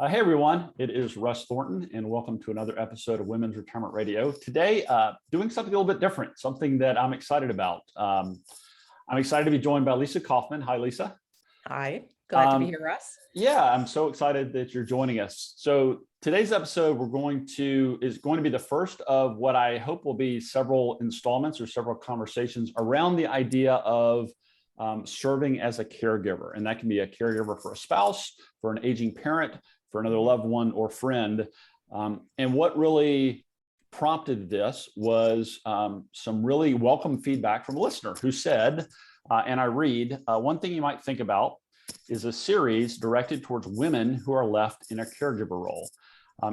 Hey everyone, it is Russ Thornton and welcome to another episode of Women's Retirement Radio. Today, doing something a little bit different, something that I'm excited about. I'm excited to be joined by Lisa Kaufman. Hi, Lisa. Hi, glad to be here, Russ. Yeah, I'm so excited that you're joining us. So today's episode is going to be the first of what I hope will be several installments or several conversations around the idea of serving as a caregiver. And that can be a caregiver for a spouse, for an aging parent, for another loved one or friend. And what really prompted this was some really welcome feedback from a listener who said, and I read, one thing you might think about is a series directed towards women who are left in a caregiver role.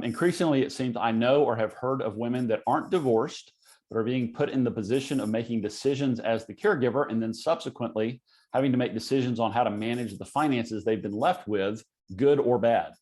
Increasingly, it seems I know or have heard of women that aren't divorced, but are being put in the position of making decisions as the caregiver and then subsequently having to make decisions on how to manage the finances they've been left with, good or bad.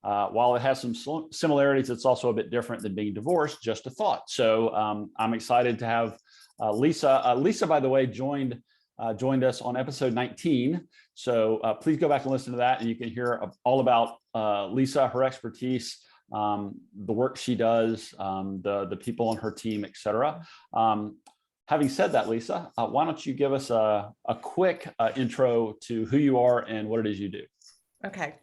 While it has some similarities, it's also a bit different than being divorced, just a thought. So I'm excited to have Lisa. Lisa, by the way, joined us on episode 19. So please go back and listen to that and you can hear all about Lisa, her expertise, the work she does, the people on her team, et cetera. Having said that, Lisa, why don't you give us a quick intro to who you are and what it is you do? Okay.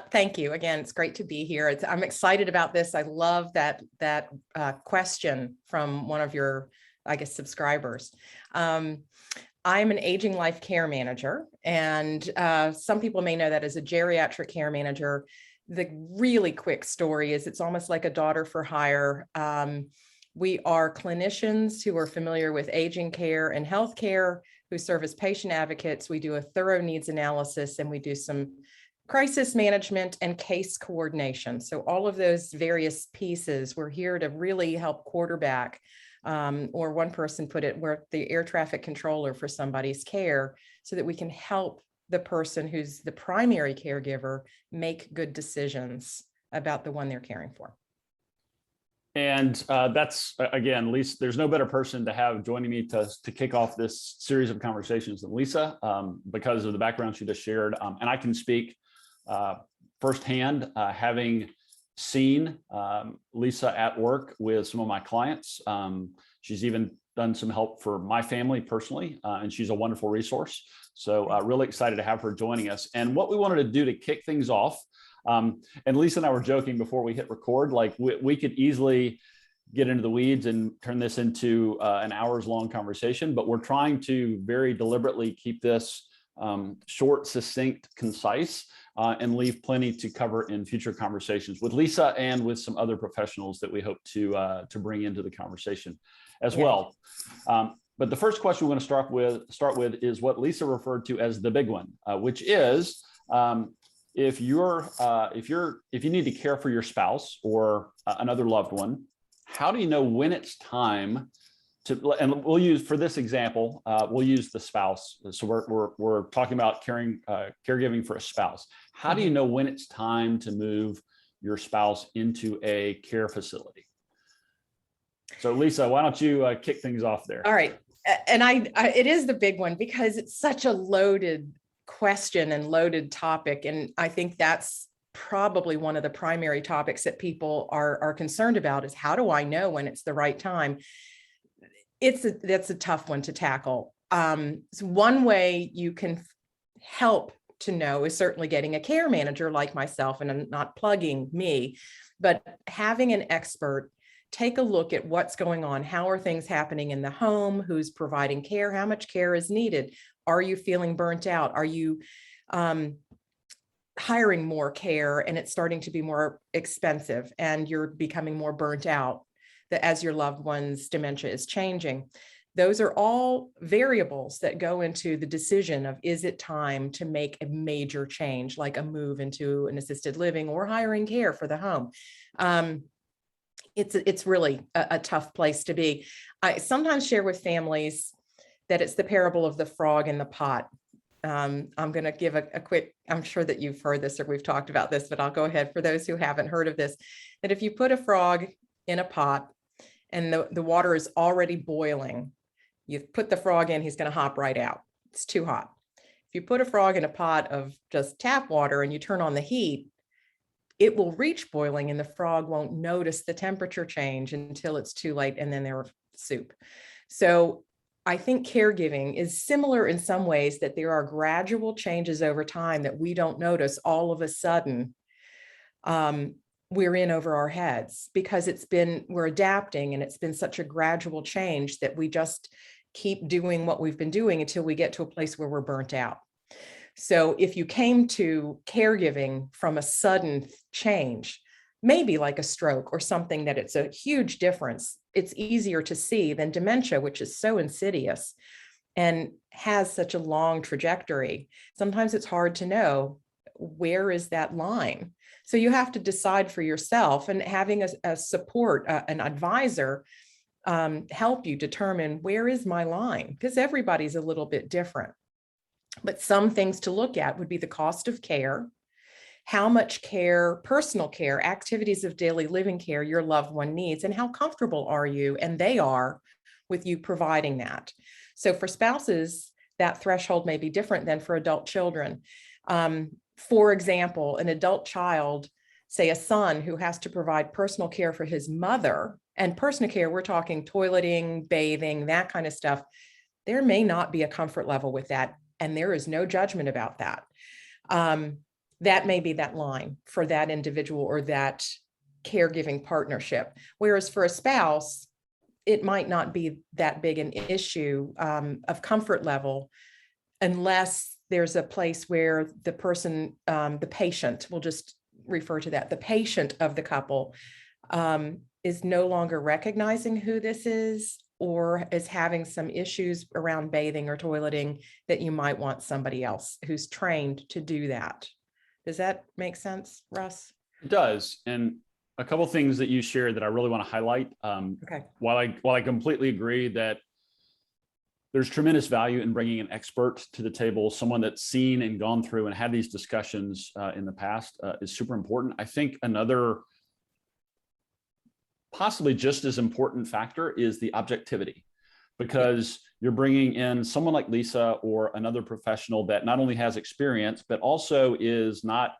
Thank you. Again, it's great to be here. I'm excited about this. I love that question from one of your, I guess, subscribers. I'm an aging life care manager, and some people may know that as a geriatric care manager. The really quick story is it's almost like a daughter for hire. We are clinicians who are familiar with aging care and healthcare, who serve as patient advocates. We do a thorough needs analysis, and we do some crisis management and case coordination. So all of those various pieces, we're here to really help quarterback, or one person put it, we're the air traffic controller for somebody's care so that we can help the person who's the primary caregiver make good decisions about the one they're caring for. And that's, again, Lisa, there's no better person to have joining me to kick off this series of conversations than Lisa, because of the background she just shared. And I can speak firsthand, having seen Lisa at work with some of my clients. She's even done some help for my family personally, and she's a wonderful resource. So really excited to have her joining us. And what we wanted to do to kick things off, and Lisa and I were joking before we hit record, like we could easily get into the weeds and turn this into an hours-long conversation, but we're trying to very deliberately keep this short, succinct, concise, and leave plenty to cover in future conversations with Lisa and with some other professionals that we hope to bring into the conversation as well. But the first question we're going to start with is what Lisa referred to as the big one, which is if you need to care for your spouse or another loved one, how do you know when it's time to, and we'll use, for this example, we'll use the spouse. So we're talking about caregiving for a spouse. How do you know when it's time to move your spouse into a care facility? So Lisa, why don't you kick things off there? All right. And it is the big one because it's such a loaded question and loaded topic. And I think that's probably one of the primary topics that people are concerned about is how do I know when it's the right time? That's a tough one to tackle. So one way you can help to know is certainly getting a care manager like myself, and I'm not plugging me, but having an expert take a look at what's going on. How are things happening in the home? Who's providing care? How much care is needed? Are you feeling burnt out? Are you hiring more care and it's starting to be more expensive and you're becoming more burnt out as your loved one's dementia is changing? Those are all variables that go into the decision of, is it time to make a major change, like a move into an assisted living or hiring care for the home? It's really a tough place to be. I sometimes share with families that it's the parable of the frog in the pot. I'm going to give a quick, I'm sure that you've heard this or we've talked about this, but I'll go ahead for those who haven't heard of this, that if you put a frog in a pot and the water is already boiling, you put the frog in, he's going to hop right out. It's too hot. If you put a frog in a pot of just tap water and you turn on the heat, it will reach boiling and the frog won't notice the temperature change until it's too late, and then they're soup. So I think caregiving is similar in some ways, that there are gradual changes over time that we don't notice all of a sudden. We're in over our heads because we're adapting, and it's been such a gradual change that we just keep doing what we've been doing until we get to a place where we're burnt out. So if you came to caregiving from a sudden change, maybe like a stroke or something that it's a huge difference, it's easier to see than dementia, which is so insidious and has such a long trajectory. Sometimes it's hard to know, where is that line? So you have to decide for yourself, and having a support, an advisor, help you determine, where is my line? Because everybody's a little bit different. But some things to look at would be the cost of care, how much care, personal care, activities of daily living care your loved one needs, and how comfortable are you and they are with you providing that. So for spouses, that threshold may be different than for adult children. For example, an adult child, say a son who has to provide personal care for his mother, and personal care, we're talking toileting, bathing, that kind of stuff. There may not be a comfort level with that, and there is no judgment about that. That may be that line for that individual or that caregiving partnership. Whereas for a spouse, it might not be that big an issue of comfort level, unless there's a place where the person, the patient, we'll just refer to that, the patient of the couple is no longer recognizing who this is, or is having some issues around bathing or toileting, that you might want somebody else who's trained to do that. Does that make sense, Russ? It does. And a couple of things that you shared that I really want to highlight. Okay. While I completely agree that there's tremendous value in bringing an expert to the table, someone that's seen and gone through and had these discussions in the past is super important. I think another possibly just as important factor is the objectivity, because you're bringing in someone like Lisa or another professional that not only has experience, but also is not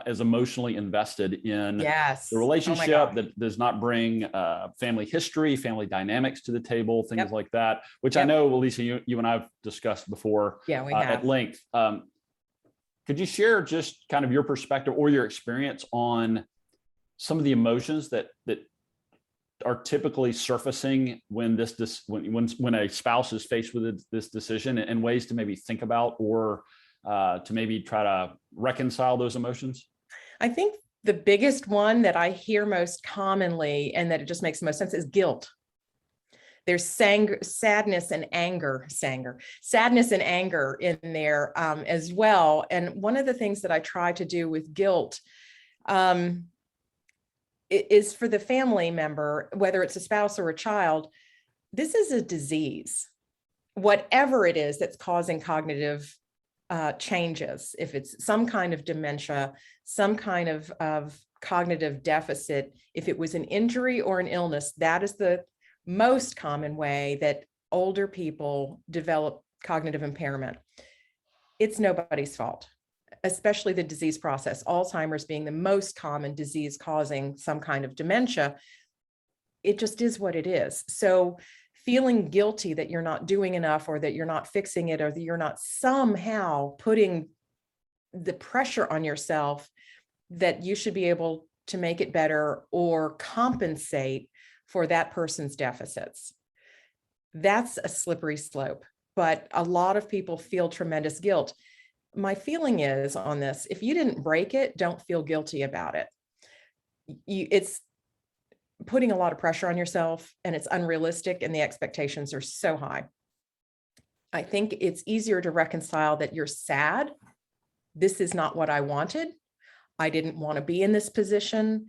as emotionally invested in the relationship, that does not bring family history, family dynamics to the table, things like that, which I know, Lisa, you and I've discussed before at length. Could you share just kind of your perspective or your experience on some of the emotions that are typically surfacing when when a spouse is faced with this decision, and ways to maybe think about or to maybe try to reconcile those emotions? I think the biggest one that I hear most commonly, and that it just makes the most sense, is guilt. There's sadness and anger in there as well. And one of the things that I try to do with guilt is for the family member, whether it's a spouse or a child, this is a disease. Whatever it is that's causing cognitive changes, if it's some kind of dementia, some kind of cognitive deficit, if it was an injury or an illness, that is the most common way that older people develop cognitive impairment. It's nobody's fault, especially the disease process, Alzheimer's being the most common disease causing some kind of dementia. It just is what it is. So feeling guilty that you're not doing enough, or that you're not fixing it, or that you're not somehow putting the pressure on yourself that you should be able to make it better or compensate for that person's deficits. That's a slippery slope, but a lot of people feel tremendous guilt. My feeling is on this, if you didn't break it, don't feel guilty about it. It's putting a lot of pressure on yourself, and it's unrealistic, and the expectations are so high. I think it's easier to reconcile that you're sad. This is not what I wanted. I didn't want to be in this position.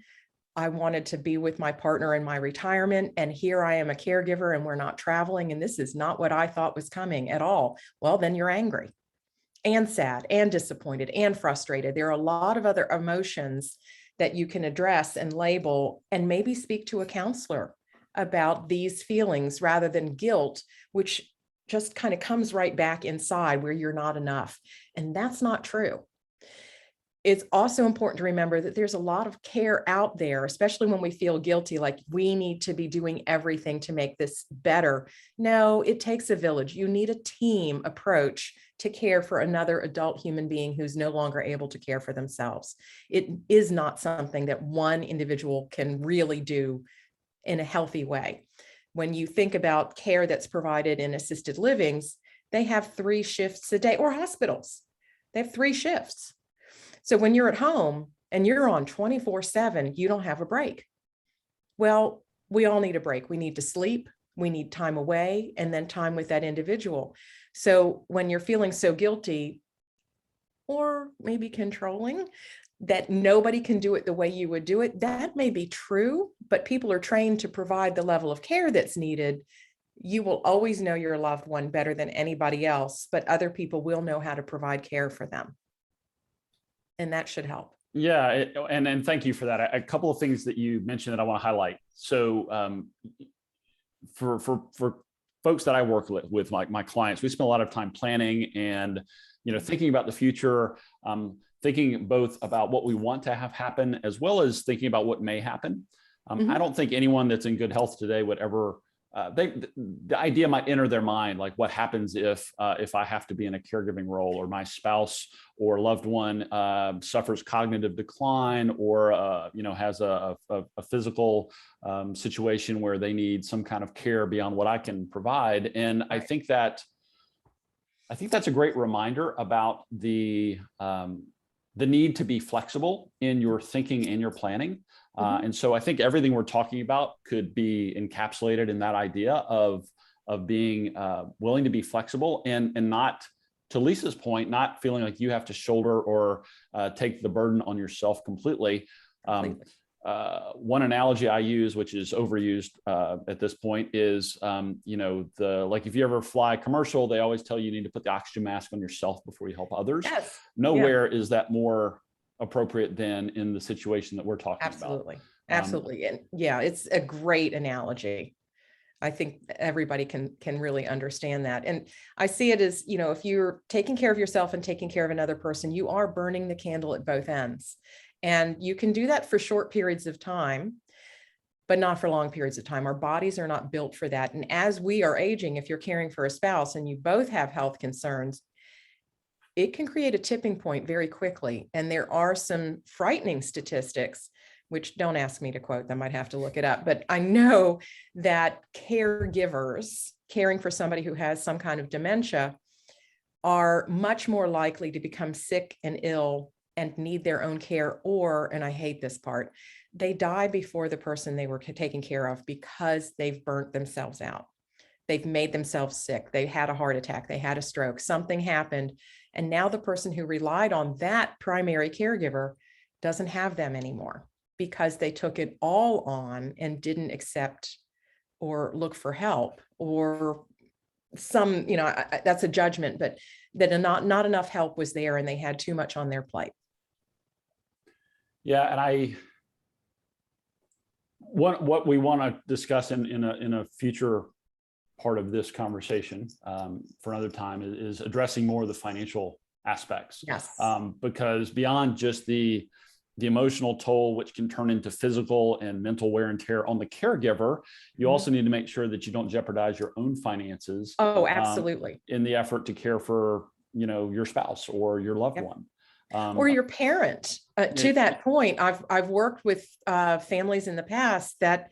I wanted to be with my partner in my retirement, and here I am a caregiver and we're not traveling, and this is not what I thought was coming at all. Well, then you're angry and sad and disappointed and frustrated. There are a lot of other emotions that you can address and label, and maybe speak to a counselor about these feelings rather than guilt, which just kind of comes right back inside where you're not enough. And that's not true. it's also important to remember that there's a lot of care out there, especially when we feel guilty, like we need to be doing everything to make this better. No, it takes a village. You need a team approach to care for another adult human being who's no longer able to care for themselves. It is not something that one individual can really do in a healthy way. When you think about care that's provided in assisted livings, they have 3 shifts a day, or hospitals. They have 3 shifts. So when you're at home and you're on 24/7, you don't have a break. Well, we all need a break. We need to sleep, we need time away, and then time with that individual. So when you're feeling so guilty or maybe controlling that nobody can do it the way you would do it, that may be true, but people are trained to provide the level of care that's needed. You will always know your loved one better than anybody else, but other people will know how to provide care for them. And that should help. Yeah, and thank you for that. A couple of things that you mentioned that I want to highlight. So for folks that I work with, my clients, we spend a lot of time planning and thinking about the future, thinking both about what we want to have happen as well as thinking about what may happen. I don't think anyone that's in good health today would ever. The idea might enter their mind, like what happens if I have to be in a caregiving role, or my spouse or loved one suffers cognitive decline, or has a physical situation where they need some kind of care beyond what I can provide. And I think that's a great reminder about the need to be flexible in your thinking and your planning. And so I think everything we're talking about could be encapsulated in that idea of being willing to be flexible and not, to Lisa's point, not feeling like you have to shoulder or take the burden on yourself completely. One analogy I use, which is overused at this point, is like if you ever fly commercial, they always tell you need to put the oxygen mask on yourself before you help others. Yes. Nowhere is that more appropriate than in the situation that we're talking about. Absolutely. And yeah, it's a great analogy. I think everybody can really understand that. And I see it as, if you're taking care of yourself and taking care of another person, you are burning the candle at both ends. And you can do that for short periods of time, but not for long periods of time. Our bodies are not built for that. And as we are aging, if you're caring for a spouse and you both have health concerns, it can create a tipping point very quickly. And there are some frightening statistics, which don't ask me to quote them, I'd have to look it up. But I know that caregivers caring for somebody who has some kind of dementia are much more likely to become sick and ill and need their own care, or, and I hate this part, they die before the person they were taking care of because they've burnt themselves out. They've made themselves sick. They had a heart attack. They had a stroke. Something happened. And now the person who relied on that primary caregiver doesn't have them anymore because they took it all on and didn't accept or look for help, or some, that's a judgment, but that not enough help was there and they had too much on their plate. Yeah. And what we want to discuss in a future part of this conversation for another time is addressing more of the financial aspects. Yes. Because beyond just the emotional toll, which can turn into physical and mental wear and tear on the caregiver, you also need to make sure that you don't jeopardize your own finances. Oh, absolutely. In the effort to care for, your spouse or your loved one. Or your parent. To that point, I've worked with families in the past that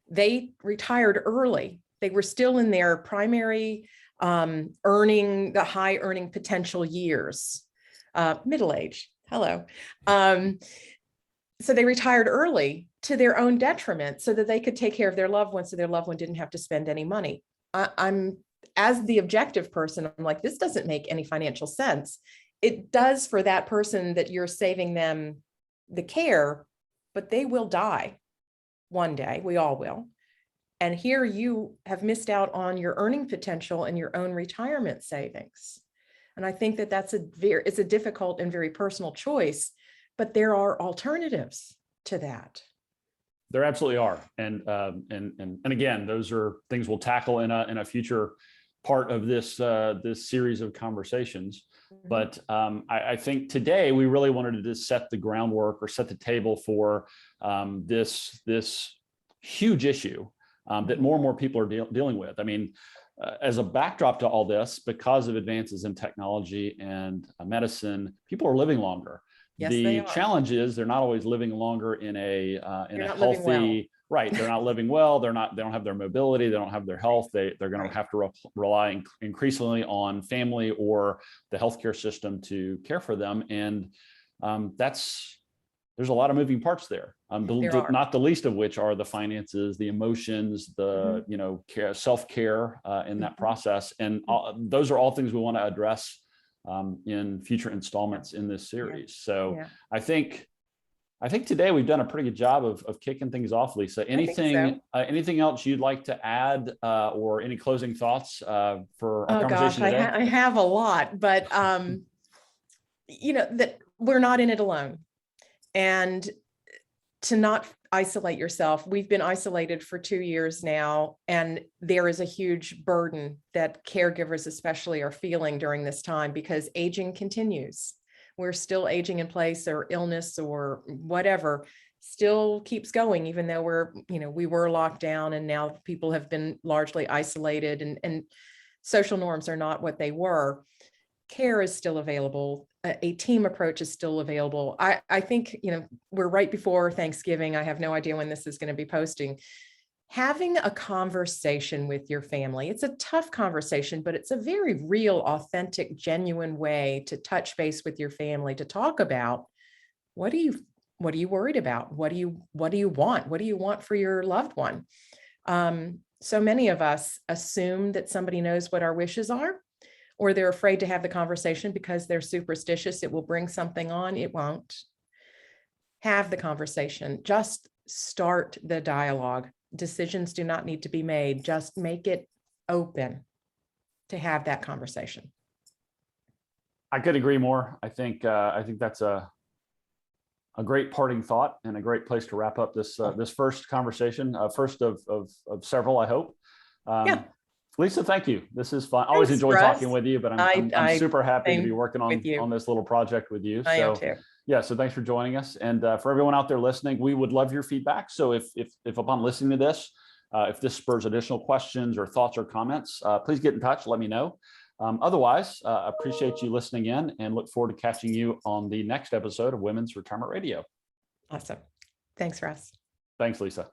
they retired early. They were still in their primary earning, the high earning potential years, middle age. Hello. So they retired early to their own detriment so that they could take care of their loved one, so their loved one didn't have to spend any money. I'm, as the objective person, I'm like, this doesn't make any financial sense. It does for that person that you're saving them the care, but they will die one day. We all will. And here you have missed out on your earning potential and your own retirement savings. And I think that it's a difficult and very personal choice, but there are alternatives to that. There absolutely are. And again, those are things we'll tackle in a future part of this series of conversations. But I think today we really wanted to just set the groundwork or set the table for this huge issue that more and more people are dealing with. I mean, as a backdrop to all this, because of advances in technology and medicine, people are living longer. Yes, The they are. challenge is they're not always living longer in a healthy, right. They're not living well. They don't have their mobility. They don't have their health. They're going to have to rely increasingly on family or the healthcare system to care for them. And there's a lot of moving parts there. Not the least of which are the finances, the emotions, the self-care in that process. And those are all things we want to address in future installments in this series. So I think today we've done a pretty good job of kicking things off, Lisa. Anything else you'd like to add or any closing thoughts for our conversation today? I have a lot, but that we're not in it alone. And to not isolate yourself. We've been isolated for 2 years now, and there is a huge burden that caregivers especially are feeling during this time because aging continues. We're still aging in place, or illness or whatever still keeps going, even though we were locked down and now people have been largely isolated and social norms are not what they were. Care is still available. A team approach is still available. I think, we're right before Thanksgiving. I have no idea when this is going to be posting. Having a conversation with your family. It's a tough conversation, but it's a very real, authentic, genuine way to touch base with your family, to talk about what are you worried about? What do you want? What do you want for your loved one? So many of us assume that somebody knows what our wishes are, or they're afraid to have the conversation because they're superstitious. It will bring something on. It won't. Have the conversation. Just start the dialogue. Decisions do not need to be made. Just make it open to have that conversation. I could agree more. I think that's a great parting thought and a great place to wrap up this first conversation, first of several, I hope. Lisa, thank you. This is fun. I always enjoy talking with you, but I'm super happy to be working on this little project with you. I am too. Yeah, so thanks for joining us. And for everyone out there listening, we would love your feedback. So if upon listening to this, if this spurs additional questions or thoughts or comments, please get in touch. Let me know. Otherwise, appreciate you listening in and look forward to catching you on the next episode of Women's Retirement Radio. Awesome. Thanks, Russ. Thanks, Lisa.